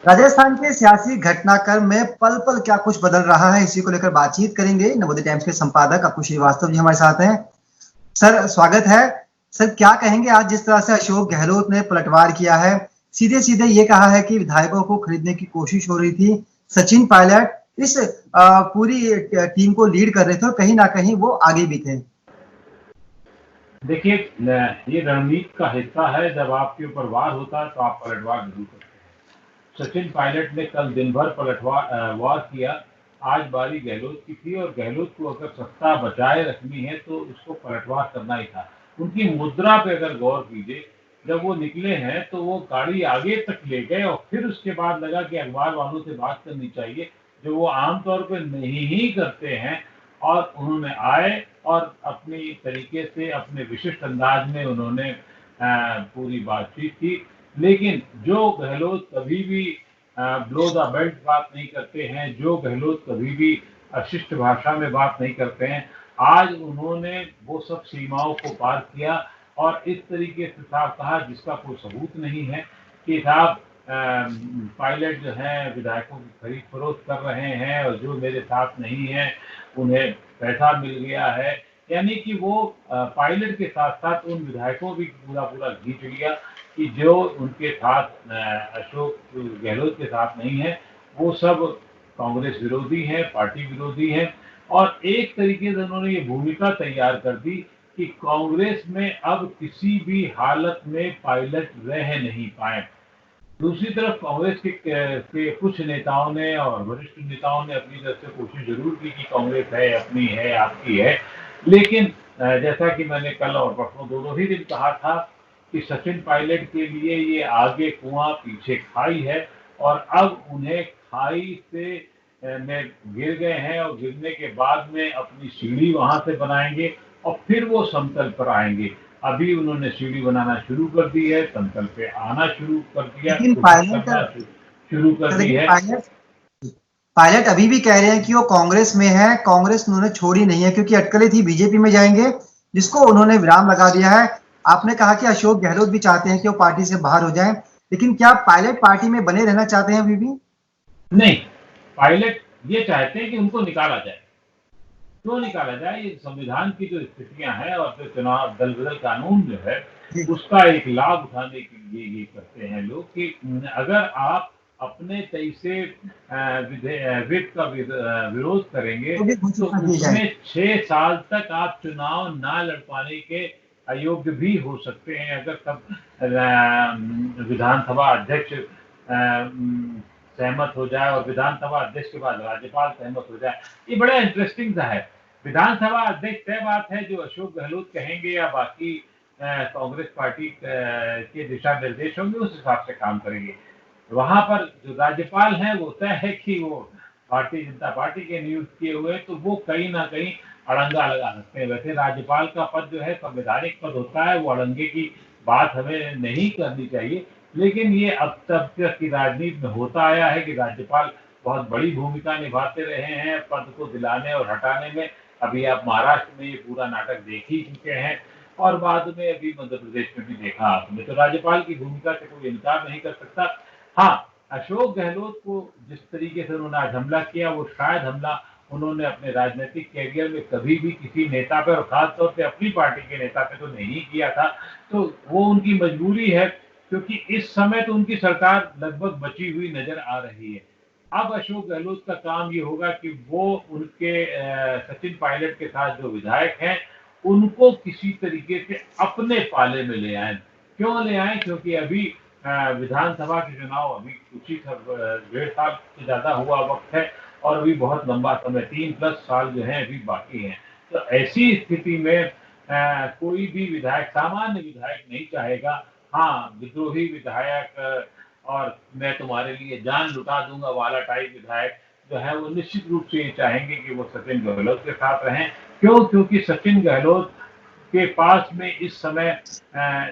राजस्थान के सियासी घटनाक्रम में पल पल क्या कुछ बदल रहा है, इसी को लेकर बातचीत करेंगे। नवोदय टाइम्स के संपादक अप्पू श्रीवास्तव जी हमारे साथ हैं। सर स्वागत है। सर क्या कहेंगे आज जिस तरह से अशोक गहलोत ने पलटवार किया है, सीधे सीधे ये कहा है कि विधायकों को खरीदने की कोशिश हो रही थी। सचिन पायलट इस पूरी टीम को लीड कर रहे थे और कहीं ना कहीं वो आगे भी थे। देखिए, ये रणनीति का हिस्सा है। जब आपके ऊपर वार होता है तो आप पलटवार जरूर करते हैं। सचिन पायलट ने कल दिन भर वार किया। आज बारी गहलोत की थी और गहलोत को अगर सत्ता बचाए रखनी है तो उसको पलटवार करना ही था। उनकी मुद्रा पे अगर गौर कीजिए, जब वो निकले हैं तो वो गाड़ी आगे तक ले गए और फिर उसके बाद लगा कि अखबार वालों से बात करनी चाहिए, जो वो आमतौर पर नहीं ही करते हैं। और उन्होंने आए और अपनी तरीके से अपने विशिष्ट अंदाज में उन्होंने पूरी बातचीत की। लेकिन जो गहलोत कभी भी ब्लो द बेल्ट बात नहीं करते हैं, जो गहलोत कभी भी अशिष्ट भाषा में बात नहीं करते हैं, आज उन्होंने वो सब सीमाओं को पार किया और इस तरीके से साफ कहा जिसका कोई सबूत नहीं है कि साहब पायलट जो है विधायकों की खरीद फरोख्त कर रहे हैं और जो मेरे साथ नहीं है उन्हें पैसा मिल गया है। यानी कि वो पायलट के साथ साथ उन विधायकों भी पूरा पूरा घींच लिया कि जो उनके साथ अशोक गहलोत के साथ नहीं है, वो सब कांग्रेस विरोधी हैं, पार्टी विरोधी हैं। और एक तरीके से उन्होंने ये भूमिका तैयार कर दी कि कांग्रेस में अब किसी भी हालत में पायलट रह नहीं पाए। दूसरी तरफ कांग्रेस के कुछ नेताओं ने और वरिष्ठ नेताओं ने अपनी तरफ से कोशिश जरूर की कि कांग्रेस है, अपनी है, आपकी है। लेकिन जैसा कि मैंने कल और परसों दोनों ही दिन कहा था कि सचिन पायलट के लिए ये आगे कुआं पीछे खाई है और अब उन्हें खाई से में गिर गए हैं और गिरने के बाद में अपनी सीढ़ी वहां से बनाएंगे और फिर वो समतल पर आएंगे। अभी उन्होंने सीढ़ी बनाना शुरू कर दी है, समतल पे आना शुरू कर दिया, लेकिन कोशिश करना शुरू कर दी है। पायलट अभी भी कह रहे हैं कि वो कांग्रेस में है, कांग्रेस उन्होंने छोड़ी नहीं है क्योंकि अटकलें थी बीजेपी में जाएंगे, जिसको उन्होंने विराम लगा दिया है। आपने कहा कि अशोक गहलोत भी चाहते हैं कि वो पार्टी से बाहर हो जाएं, लेकिन क्या पायलट पार्टी में बने रहना चाहते हैं अभी भी? नहीं, पायलट ये चाहते हैं कि उनको निकाला जाए। क्यों निकाला जाए? ये संविधान की जो स्थितियां हैं और जो चुनाव दल बदल कानून जो है उसका एक लाभ उठाने के लिए ये करते हैं लोग कि अगर आप अपने तय से वित्त का विरोध करेंगे तो उसमें 6 साल तक आप चुनाव ना लड़ पाने के अयोग्य भी हो सकते हैं। अगर तब विधानसभा अध्यक्ष सहमत हो जाए और विधानसभा अध्यक्ष के बाद राज्यपाल सहमत हो जाए। ये बड़ा इंटरेस्टिंग सा है। विधानसभा अध्यक्ष तय बात है, जो अशोक गहलोत कहेंगे या बाकी कांग्रेस पार्टी के दिशा निर्देश होंगे उस हिसाब से काम करेंगे। वहां पर जो राज्यपाल हैं वो तय है कि वो भारतीय जनता पार्टी के नियुक्त किए हुए, तो वो कहीं ना कहीं अड़ंगा लगा सकते हैं। वैसे राज्यपाल का पद जो है संवैधानिक पद होता है, वो अड़ंगे की बात हमें नहीं करनी चाहिए। लेकिन ये अब तक की राजनीति में होता आया है कि राज्यपाल बहुत बड़ी भूमिका निभाते रहे हैं पद को दिलाने और हटाने में। अभी आप महाराष्ट्र में ये पूरा नाटक देख ही चुके हैं और बाद में अभी मध्य प्रदेश में भी देखा आपने। तो राज्यपाल की भूमिका से कोई इनकार नहीं कर सकता। हाँ, अशोक गहलोत को जिस तरीके से उन्होंने आज हमला किया, वो शायद हमला उन्होंने अपने राजनीतिक कैरियर में कभी भी किसी नेता पे और खासतौर से अपनी पार्टी के नेता पे तो नहीं किया था। तो वो उनकी मजबूरी है क्योंकि इस समय तो उनकी सरकार लगभग बची हुई नजर आ रही है। अब अशोक गहलोत का काम ये होगा कि वो उनके सचिन पायलट के साथ जो विधायक हैं उनको किसी तरीके से अपने पाले में ले आए। क्यों ले आए? क्योंकि अभी विधानसभा के चुनाव अभी कुछ ही 1.5 साल से ज्यादा हुआ वक्त है और अभी बहुत लंबा समय 3+ साल जो है अभी बाकी हैं। तो ऐसी स्थिति में कोई भी विधायक, सामान्य विधायक नहीं चाहेगा, हाँ विद्रोही विधायक और मैं तुम्हारे लिए जान लुटा दूंगा वाला टाइप विधायक जो है वो निश्चित रूप से ये चाहेंगे कि वो सचिन गहलोत के साथ रहें। क्यों? क्योंकि सचिन गहलोत के पास में इस समय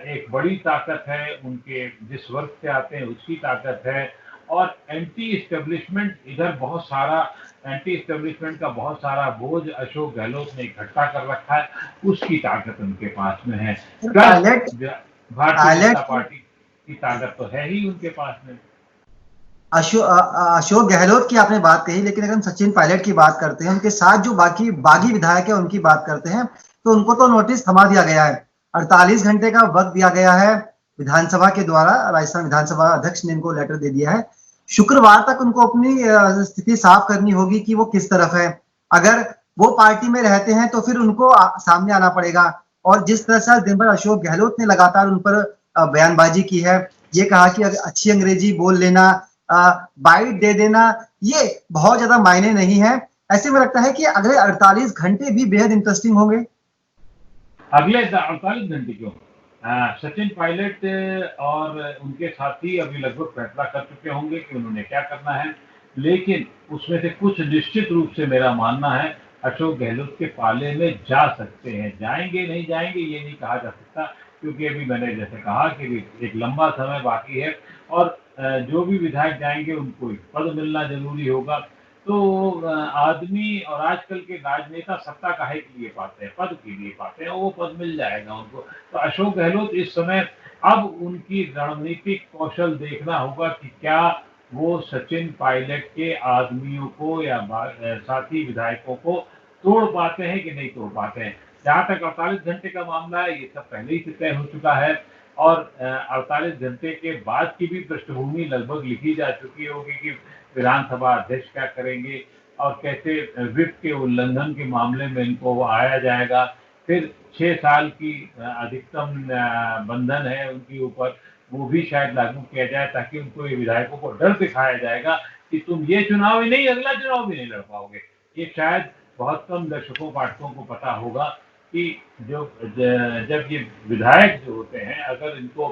एक बड़ी ताकत है, उनके जिस वर्ग से आते हैं उसकी ताकत है और एंटी इस्टेब्लिशमेंट इधर बहुत सारा, एंटी इस्टेब्लिशमेंट का बहुत सारा बोझ अशोक गहलोत ने इकट्ठा कर रखा है, उसकी ताकत उनके पास में है। प्लस भारतीय जनता पार्टी की ताकत तो है ही उनके पास में। अशोक गहलोत की आपने बात कही, लेकिन अगर हम सचिन पायलट की बात करते हैं, उनके साथ जो बाकी बागी विधायक है उनकी बात करते हैं, तो उनको तो नोटिस थमा दिया गया है। 48 घंटे का वक्त दिया गया है विधानसभा के द्वारा। राजस्थान विधानसभा अध्यक्ष ने इनको लेटर दे दिया है। शुक्रवार तक उनको अपनी स्थिति साफ करनी होगी कि वो किस तरफ है। अगर वो पार्टी में रहते हैं तो फिर उनको सामने आना पड़ेगा। और जिस तरह से दिन भर अशोक गहलोत ने लगातार उन पर बयानबाजी की है, ये कहा कि अच्छी अंग्रेजी बोल लेना, बाइट दे देना, ये बहुत ज्यादा मायने नहीं है। ऐसे में लगता है कि अगले 48 घंटे भी बेहद इंटरेस्टिंग होंगे। अगले 48 घंटे क्यों? सचिन पायलट और उनके साथी अभी लगभग फैसला कर चुके होंगे कि उन्होंने क्या करना है, लेकिन उसमें से कुछ निश्चित रूप से मेरा मानना है अशोक गहलोत के पाले में जा सकते हैं। जाएंगे नहीं जाएंगे ये नहीं कहा जा सकता, क्योंकि अभी मैंने जैसे कहा कि एक लंबा समय बाकी है और जो भी विधायक जाएंगे उनको एक पद मिलना जरूरी होगा। तो आदमी और आजकल के राजनेता सत्ता काहे के लिए पाते हैं? पद के लिए पाते हैं, वो पद मिल जाएगा उनको। तो अशोक गहलोत इस समय अब उनकी रणनीतिक कौशल देखना होगा कि क्या वो सचिन पायलट के आदमियों को या साथी विधायकों को तोड़ पाते हैं कि नहीं तोड़ पाते हैं। जहां तक 48 घंटे का मामला है, ये सब पहले ही से तय हो चुका है और 48 घंटे के बाद की भी पृष्ठभूमि लगभग लिखी जा चुकी होगी कि विधानसभा अध्यक्ष क्या करेंगे और कैसे विप के उल्लंघन के मामले में इनको आया जाएगा। फिर 6 साल की अधिकतम बंधन है उनके ऊपर, वो भी शायद लागू किया जाए ताकि उनको ये विधायकों को डर दिखाया जाएगा कि तुम ये चुनाव ही नहीं अगला चुनाव भी नहीं लड़ पाओगे। ये शायद बहुत कम दर्शकों पाठकों को पता होगा कि जब ये विधायक जो होते हैं, अगर इनको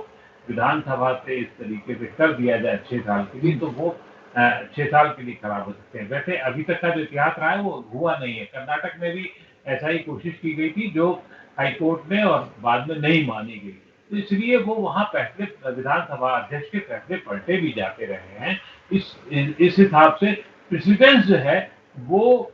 विधानसभा से इस तरीके से कर दिया जाए 6 साल के लिए, तो वो 6 साल के लिए खराब हो सकते हैं। वैसे अभी तक का जो इतिहास रहा है वो हुआ नहीं है। कर्नाटक में भी ऐसा ही कोशिश की गई थी जो हाईकोर्ट ने और बाद में नहीं मानी गई, तो इसलिए वो वहां फैसले विधानसभा अध्यक्ष के फैसले पलटे भी जाते रहे हैं। इस हिसाब से प्रेसिडेंस जो है वो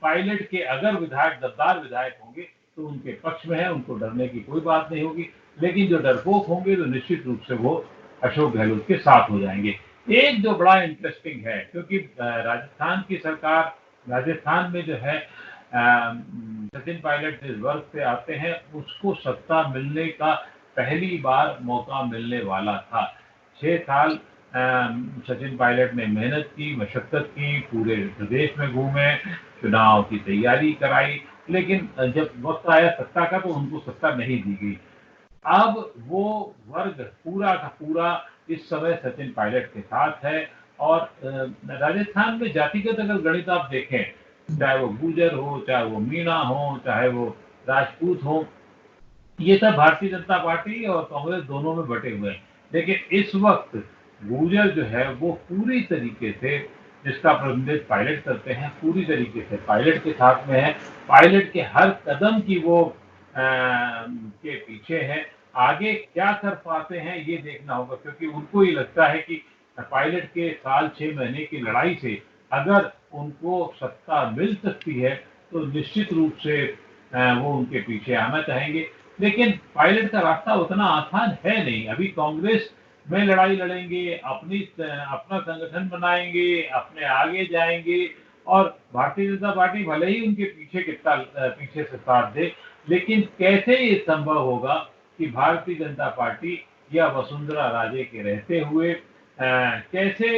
पायलट के अगर विधायक गद्दार विधायक होंगे तो उनके पक्ष में है, उनको डरने की कोई बात नहीं होगी। लेकिन जो डरपोक होंगे तो निश्चित रूप से वो अशोक गहलोत के साथ हो जाएंगे। एक जो बड़ा इंटरेस्टिंग है, क्योंकि राजस्थान की सरकार, राजस्थान में जो है सचिन पायलट जिस वर्ग से आते हैं उसको सत्ता मिलने का पहली बार मौका मिलने वाला था। 6 साल सचिन पायलट ने मेहनत की, मशक्कत की, पूरे प्रदेश में घूमे, चुनाव की तैयारी कराई, लेकिन जब वक्त आया सत्ता का तो उनको सत्ता नहीं दी गई। अब वो वर्ग पूरा का पूरा इस समय सचिन पायलट के साथ है और राजस्थान में जातिगत अगर गणित आप देखें, चाहे वो गुर्जर हो, चाहे वो मीणा हो, चाहे वो राजपूत हो, ये सब भारतीय जनता पार्टी और कांग्रेस दोनों में बटे हुए हैं। लेकिन इस वक्त गुर्जर जो है वो पूरी तरीके से, जिसका प्रतिनिधित्व पायलट करते हैं, पूरी तरीके से पायलट के साथ में है। पायलट के हर कदम की वो के पीछे है। आगे क्या कर पाते हैं ये देखना होगा, क्योंकि उनको ये लगता है कि पायलट के साल 6 महीने की लड़ाई से अगर उनको सत्ता मिल सकती है तो निश्चित रूप से वो उनके पीछे आना चाहेंगे। लेकिन पायलट का रास्ता उतना आसान है नहीं। अभी कांग्रेस में लड़ाई लड़ेंगे, अपना संगठन बनाएंगे, अपने आगे जाएंगे और भारतीय जनता पार्टी भले ही उनके पीछे से साथ दे, लेकिन कैसे ये संभव होगा कि भारतीय जनता पार्टी या वसुंधरा राजे के रहते हुए कैसे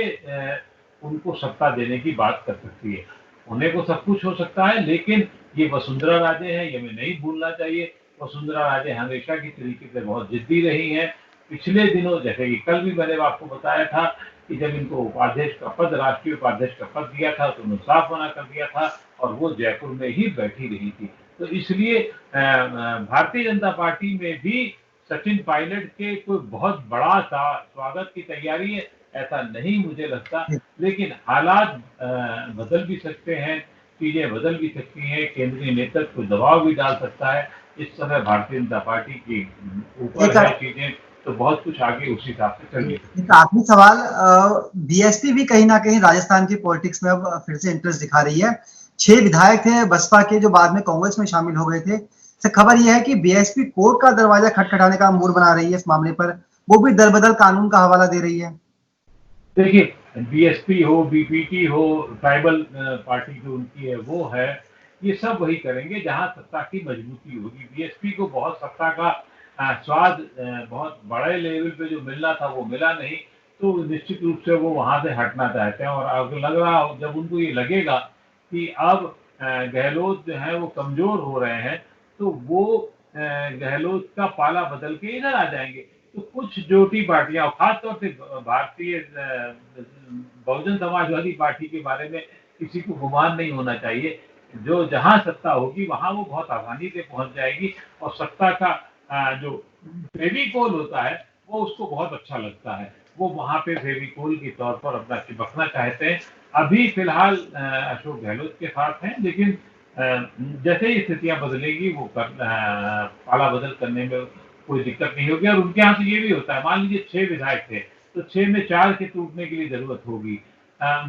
उनको सत्ता देने की बात कर सकती है? उन्हें को सब कुछ हो सकता है, लेकिन ये वसुंधरा राजे हैं, ये हमें नहीं भूलना चाहिए। वसुंधरा राजे हमेशा की तरीके से बहुत जिद्दी रही हैं। पिछले दिनों, जैसे कि कल भी मैंने आपको बताया था कि जब इनको उपाध्यक्ष का पद, राष्ट्रीय उपाध्यक्ष का पद दिया था तो उन्होंने साफ मना कर दिया था और वो जयपुर में ही बैठी रही थी। तो इसलिए भारतीय जनता पार्टी में भी सचिन पायलट के कोई बहुत बड़ा स्वागत की तैयारी है ऐसा नहीं मुझे लगता। लेकिन हालात बदल भी सकते हैं, चीजें बदल भी सकती हैं, केंद्रीय नेतृत्व को दबाव भी डाल सकता है। इस समय भारतीय जनता पार्टी की ऊपर है चीजें, तो बहुत कुछ आगे उसी हिसाब से चल रही। एक आखिरी सवाल, बीएसपी भी कहीं ना कहीं राजस्थान की पॉलिटिक्स में अब फिर से इंटरेस्ट दिखा रही है। 6 विधायक थे बसपा के जो बाद में कांग्रेस में शामिल हो गए थे। तो खबर यह है कि बीएसपी कोर्ट का दरवाजा खटखटाने का मूड बना रही है इस मामले पर, वो भी दरबदर कानून का हवाला दे रही है। देखिए बीएसपी हो, बीपीटी हो, ट्राइबल पार्टी जो उनकी है वो है, ये सब वही करेंगे जहां सत्ता की मजबूती होगी। बीएसपी को बहुत सत्ता का स्वाद बहुत बड़े लेवल पे जो मिलना था वो मिला नहीं, तो निश्चित रूप से वो वहां से हटना चाहते हैं। और अगर लग रहा हो, जब उनको ये लगेगा कि अब गहलोत जो है वो कमजोर हो रहे हैं, तो वो गहलोत का पाला बदल के इधर आ जाएंगे। तो कुछ जोटी पार्टियां, खासतौर से भारतीय बहुजन समाजवादी पार्टी के बारे में किसी को गुमान नहीं होना चाहिए। जो जहां सत्ता होगी वहां वो बहुत आसानी से पहुंच जाएगी, और सत्ता का जो फेविकोल होता है वो उसको बहुत अच्छा लगता है। वो वहां पे फेविकोल के तौर पर अपना चिपकना चाहते हैं। अभी फिलहाल अशोक गहलोत के साथ हैं, लेकिन जैसे ही स्थितियां बदलेगी वो पाला बदल करने में कोई दिक्कत नहीं होगी। और उनके यहाँ तो ये भी होता है, मान लीजिए 6 विधायक थे, तो 6 में 4 के टूटने के लिए जरूरत होगी।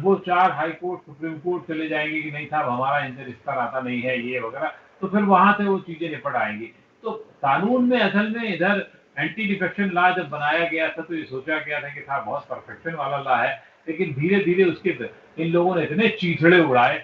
वो 4 हाई कोर्ट, सुप्रीम कोर्ट चले जाएंगे कि नहीं साहब हमारा इनसे रिश्ता नाता नहीं है ये वगैरह, तो फिर वहां से वो चीजें निपट आएंगी। तो कानून में असल में इधर एंटी डिफेक्शन लॉ जब बनाया गया था तो ये सोचा गया था कि साहब बहुत परफेक्शन वाला लॉ है, लेकिन धीरे धीरे उसके इन लोगों ने इतने चीथड़े उड़ाए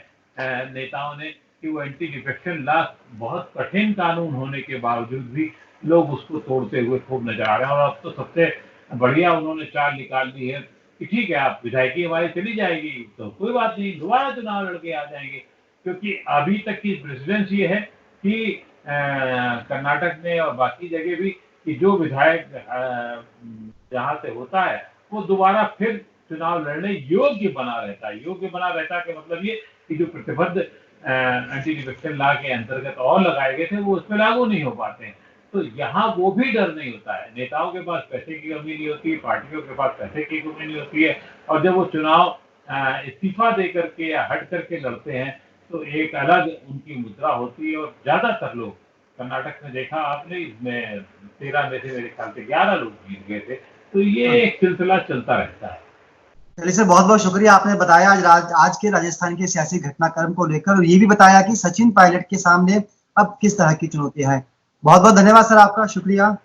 नेताओं ने कि वो एंटी डिफेक्शन लॉ बहुत कठिन कानून होने के बावजूद भी लोग उसको तोड़ते हुए खूब नजर आ रहे हैं। और अब तो सबसे बढ़िया उन्होंने चाल निकाल दी है कि ठीक है आप विधायकी हमारी चली जाएगी तो कोई बात नहीं, दोबारा चुनाव लड़के आ जाएंगे। क्योंकि अभी तक की प्रेसिडेंस ये है कि कर्नाटक में और बाकी जगह भी कि जो विधायक जहां से होता है वो दोबारा फिर चुनाव लड़ने योग्य बना रहता है। योग्य बना रहता है मतलब ये कि जो प्रतिबद्ध एंटी डिफेक्शन लॉ के अंतर्गत और लगाए गए थे वो उसमें लागू नहीं हो पाते हैं। तो यहाँ वो भी डर नहीं होता है, नेताओं के पास पैसे की कमी नहीं होती है, पार्टियों के पास पैसे की कमी नहीं होती है, और जब वो चुनाव इस्तीफा दे करके या हट करके लड़ते हैं तो एक अलग उनकी मुद्रा होती है। और ज्यादातर लोग कर्नाटक में देखा आपने, इसमें 13 में से मेरे ख्याल से 11 लोग जीत गए थे। तो ये एक सिलसिला चलता रहता है। चलिए सर, बहुत बहुत शुक्रिया, आपने बताया आज के राजस्थान के सियासी घटनाक्रम को लेकर, और ये भी बताया कि सचिन पायलट के सामने अब किस तरह की चुनौतियां हैं। बहुत बहुत धन्यवाद सर, आपका शुक्रिया।